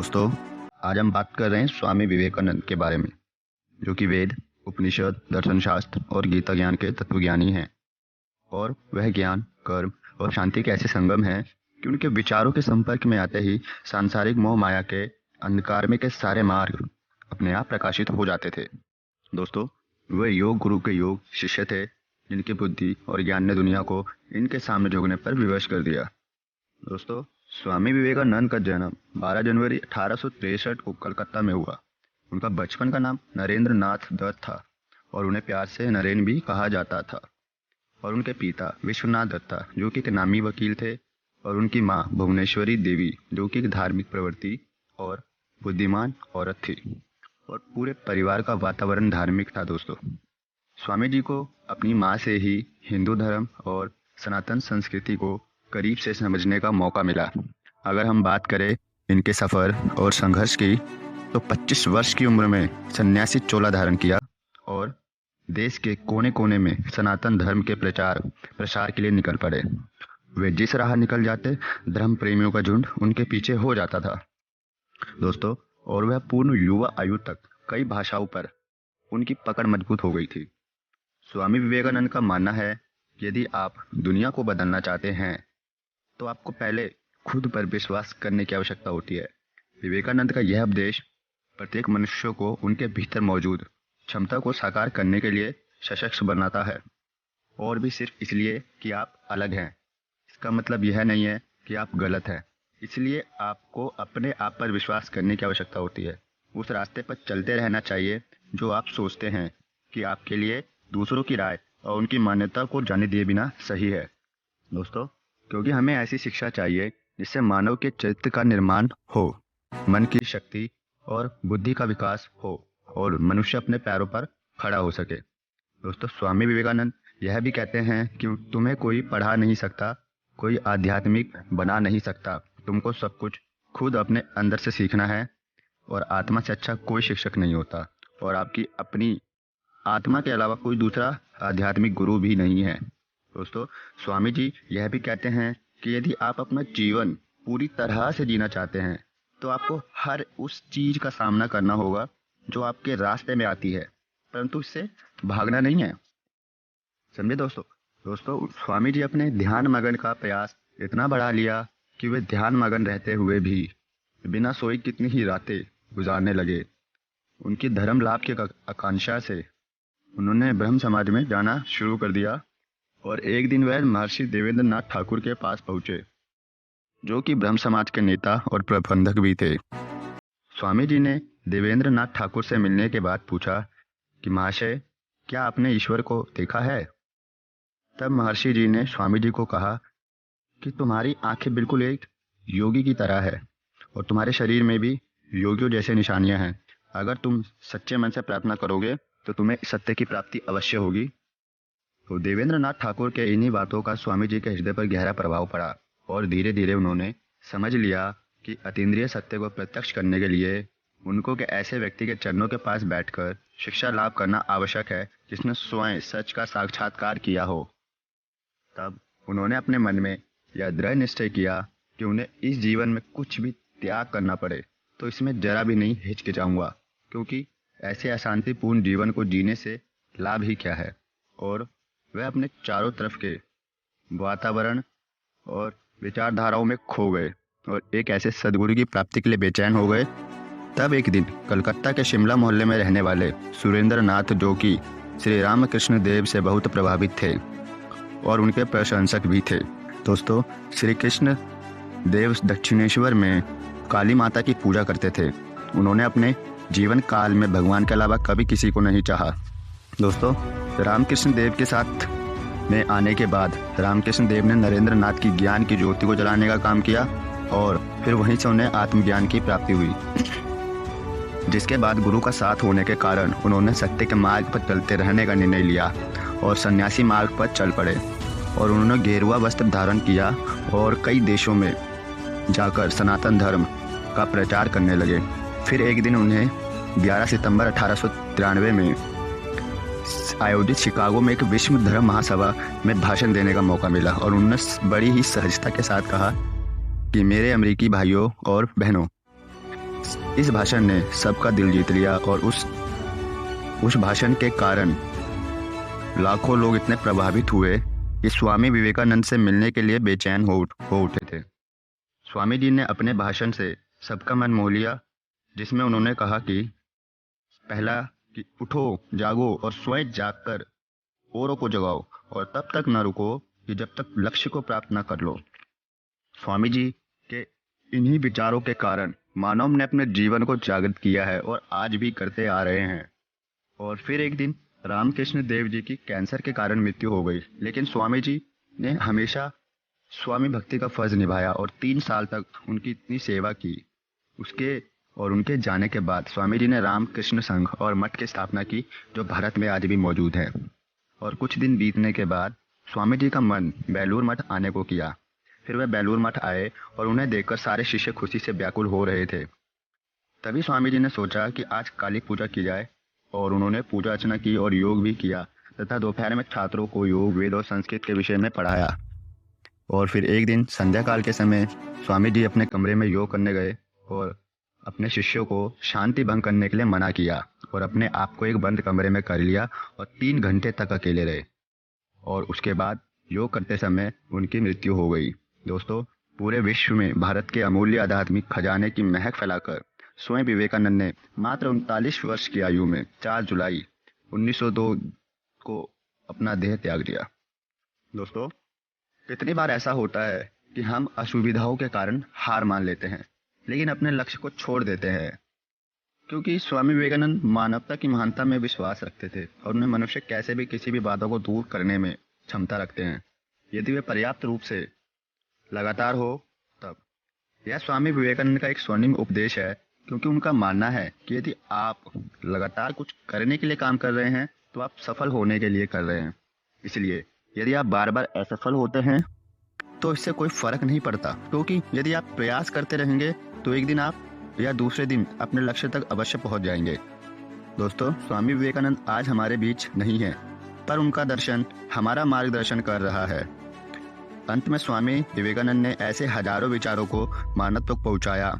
दोस्तों, आज हम बात कर रहे हैं स्वामी विवेकानंद के बारे में, जो कि वेद, उपनिषद, दर्शन शास्त्र और गीता ज्ञान के तत्वज्ञानी हैं। और वह ज्ञान, कर्म और शांति के ऐसे संगम हैं कि उनके विचारों के संपर्क में आते ही सांसारिक मोह माया के अंधकार में के सारे मार्ग अपने आप प्रकाशित हो जाते थे। दोस्तों, वे योग गुरु के योग शिष्य थे, जिनकी बुद्धि और ज्ञान ने दुनिया को इनके सामने झुकने पर विवश कर दिया। दोस्तों, स्वामी विवेकानंद का जन्म 12 जनवरी 1863 को कलकत्ता में हुआ। उनका बचपन का नाम नरेंद्र नाथ दत्त था और उन्हें प्यार से नरेन भी कहा जाता था। और उनके पिता विश्वनाथ दत्ता, जो कि एक नामी वकील थे, और उनकी मां भुवनेश्वरी देवी, जो कि एक धार्मिक प्रवृत्ति और बुद्धिमान औरत थी। और पूरे परिवार का वातावरण धार्मिक था। दोस्तों, स्वामी जी को अपनी माँ से ही हिंदू धर्म और सनातन संस्कृति को करीब से समझने का मौका मिला। अगर हम बात करें इनके सफ़र और संघर्ष की, तो 25 वर्ष की उम्र में सन्यासी चोला धारण किया और देश के कोने कोने में सनातन धर्म के प्रसार के लिए निकल पड़े। वे जिस राह निकल जाते, धर्म प्रेमियों का झुंड उनके पीछे हो जाता था। दोस्तों, और वह पूर्ण युवा आयु तक कई भाषाओं पर उनकी पकड़ मजबूत हो गई थी। स्वामी विवेकानंद का मानना है कि यदि आप दुनिया को बदलना चाहते हैं तो आपको पहले खुद पर विश्वास करने की आवश्यकता होती है। विवेकानंद का यह उपदेश प्रत्येक मनुष्य को उनके भीतर मौजूद क्षमता को साकार करने के लिए सशक्त बनाता है, और भी सिर्फ इसलिए कि आप अलग हैं। इसका मतलब यह नहीं है कि आप गलत हैं। इसलिए आपको अपने आप पर विश्वास करने की आवश्यकता होती है। उस रास्ते पर चलते रहना चाहिए जो आप सोचते हैं कि आपके लिए दूसरों की राय और उनकी मान्यता को जाने दिए बिना सही है। दोस्तों, क्योंकि हमें ऐसी शिक्षा चाहिए जिससे मानव के चरित्र का निर्माण हो, मन की शक्ति और बुद्धि का विकास हो और मनुष्य अपने पैरों पर खड़ा हो सके। दोस्तों, स्वामी विवेकानंद यह भी कहते हैं कि तुम्हें कोई पढ़ा नहीं सकता, कोई आध्यात्मिक बना नहीं सकता। तुमको सब कुछ खुद अपने अंदर से सीखना है, और आत्मा से अच्छा कोई शिक्षक नहीं होता, और आपकी अपनी आत्मा के अलावा कोई दूसरा आध्यात्मिक गुरु भी नहीं है। दोस्तों, स्वामी जी यह भी कहते हैं कि यदि आप अपना जीवन पूरी तरह से जीना चाहते हैं तो आपको हर उस चीज का सामना करना होगा जो आपके रास्ते में आती है, परंतु इससे भागना नहीं है। समझे दोस्तों, स्वामी जी अपने ध्यान मगन का प्रयास इतना बढ़ा लिया कि वे ध्यान मगन रहते हुए भी बिना सोए कितनी ही रातें गुजारने लगे। उनकी धर्म लाभ की आकांक्षा से उन्होंने ब्रह्म समाज में जाना शुरू कर दिया, और एक दिन वह महर्षि देवेंद्र नाथ ठाकुर के पास पहुंचे, जो कि ब्रह्म समाज के नेता और प्रबंधक भी थे। स्वामी जी ने देवेंद्र नाथ ठाकुर से मिलने के बाद पूछा कि महाशय, क्या आपने ईश्वर को देखा है? तब महर्षि जी ने स्वामी जी को कहा कि तुम्हारी आंखें बिल्कुल एक योगी की तरह है, और तुम्हारे शरीर में भी योगियों जैसे निशानियां हैं। अगर तुम सच्चे मन से प्रार्थना करोगे तो तुम्हें सत्य की प्राप्ति अवश्य होगी। तो देवेंद्र नाथ ठाकुर के इन्हीं बातों का स्वामी जी के हृदय पर गहरा प्रभाव पड़ा, और धीरे धीरे उन्होंने समझ लिया कि अतीन्द्रिय सत्य को प्रत्यक्ष करने के लिए उनको के ऐसे व्यक्ति के चरणों के पास बैठकर शिक्षा लाभ करना आवश्यक है जिसने स्वयं सच का साक्षात्कार किया हो। तब उन्होंने अपने मन में यह दृढ़ निश्चय किया कि उन्हें इस जीवन में कुछ भी त्याग करना पड़े तो इसमें जरा भी नहीं हिचकिचाऊंगा, क्योंकि ऐसे अशांतिपूर्ण जीवन को जीने से लाभ ही क्या है। और वह अपने चारों तरफ के वातावरण और विचारधाराओं में खो गए और एक ऐसे सदगुरु की प्राप्ति के लिए बेचैन हो गए। तब एक दिन कलकत्ता के शिमला मोहल्ले में रहने वाले सुरेंद्र नाथ, जो कि श्री रामकृष्ण देव से बहुत प्रभावित थे और उनके प्रशंसक भी थे। दोस्तों, श्री कृष्ण देव दक्षिणेश्वर में काली माता की पूजा करते थे। उन्होंने अपने जीवन काल में भगवान के अलावा कभी किसी को नहीं चाहा। दोस्तों, रामकृष्ण देव के साथ में आने के बाद रामकृष्ण देव ने नरेंद्र नाथ की ज्ञान की ज्योति को जलाने का काम किया, और फिर वहीं से उन्हें आत्मज्ञान की प्राप्ति हुई, जिसके बाद गुरु का साथ होने के कारण उन्होंने सत्य के मार्ग पर चलते रहने का निर्णय लिया और सन्यासी मार्ग पर चल पड़े। और उन्होंने गेरुआ वस्त्र धारण किया और कई देशों में जाकर सनातन धर्म का प्रचार करने लगे। फिर एक दिन उन्हें 11 सितंबर 1893 में आयोजित शिकागो में एक विश्व धर्म महासभा में भाषण देने का मौका मिला, और उन्होंने बड़ी ही सहजता के साथ कहा कि मेरे अमेरिकी भाइयों और बहनों, इस भाषण ने सबका दिल जीत लिया और उस भाषण के कारण लाखों लोग इतने प्रभावित हुए कि स्वामी विवेकानंद से मिलने के लिए बेचैन हो उठे थे। स्वामी जी ने अपने भाषण से सबका मन मोह लिया, जिसमें उन्होंने कहा कि पहला कि उठो, जागो और स्वयं जागकर औरों को जगाओ और तब तक न रुको कि जब तक लक्ष्य को प्राप्त न कर लो। स्वामी जी के इन्हीं विचारों के कारण मानव ने अपने जीवन को जागृत किया है और आज भी करते आ रहे हैं। और फिर एक दिन रामकृष्ण देव जी की कैंसर के कारण मृत्यु हो गई, लेकिन स्वामी जी ने हमेशा स्वामी भक्ति का फर्ज निभाया और 3 साल तक उनकी इतनी सेवा की। उनके जाने के बाद स्वामी जी ने रामकृष्ण संघ और मठ की स्थापना की, जो भारत में आज भी मौजूद है। और कुछ दिन बीतने के बाद स्वामी जी का मन बेलूर मठ आने को किया। फिर वे बेलूर मठ आए और उन्हें देखकर सारे शिष्य खुशी से व्याकुल हो रहे थे। तभी स्वामी जी ने सोचा कि आज काली पूजा की जाए और उन्होंने पूजा अर्चना की और योग भी किया तथा दोपहर में छात्रों को योग, वेद और संस्कृत के विषय में पढ़ाया। और फिर एक दिन संध्या काल के समय स्वामी जी अपने कमरे में योग करने गए और अपने शिष्यों को शांति भंग करने के लिए मना किया और अपने आप को एक बंद कमरे में कर लिया और 3 घंटे तक अकेले रहे। और उसके बाद योग करते समय उनकी मृत्यु हो गई। दोस्तों, पूरे विश्व में भारत के अमूल्य आध्यात्मिक खजाने की महक फैलाकर स्वयं विवेकानंद ने मात्र 39 वर्ष की आयु में 4 जुलाई 1902 को अपना देह त्याग दिया। दोस्तों, कितनी बार ऐसा होता है कि हम असुविधाओं के कारण हार मान लेते हैं, लेकिन अपने लक्ष्य को छोड़ देते हैं। क्योंकि स्वामी विवेकानंद मानवता की महानता में विश्वास रखते थे और उन्हें मनुष्य कैसे भी किसी भी बाधा को दूर करने में क्षमता रखते हैं, यदि वे पर्याप्त रूप से लगातार हो तब। यह स्वामी विवेकानंद का एक स्वर्णिम उपदेश है, क्योंकि उनका मानना है कि यदि आप लगातार कुछ करने के लिए काम कर रहे हैं तो आप सफल होने के लिए कर रहे हैं। इसलिए यदि आप बार बार असफल होते हैं तो इससे कोई फर्क नहीं पड़ता, क्योंकि यदि आप प्रयास करते रहेंगे तो एक दिन आप या दूसरे दिन अपने लक्ष्य तक अवश्य पहुंच जाएंगे। दोस्तों, स्वामी विवेकानंद आज हमारे बीच नहीं है, पर उनका दर्शन हमारा मार्गदर्शन कर रहा है। अंत में स्वामी विवेकानंद ने ऐसे हजारों विचारों को मानव तक पहुंचाया।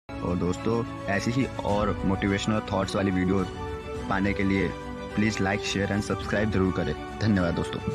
और दोस्तों, ऐसी ही और मोटिवेशनल थॉट्स वाली वीडियोस पाने के लिए please like, share and subscribe जरूर करें। धन्यवाद दोस्तों।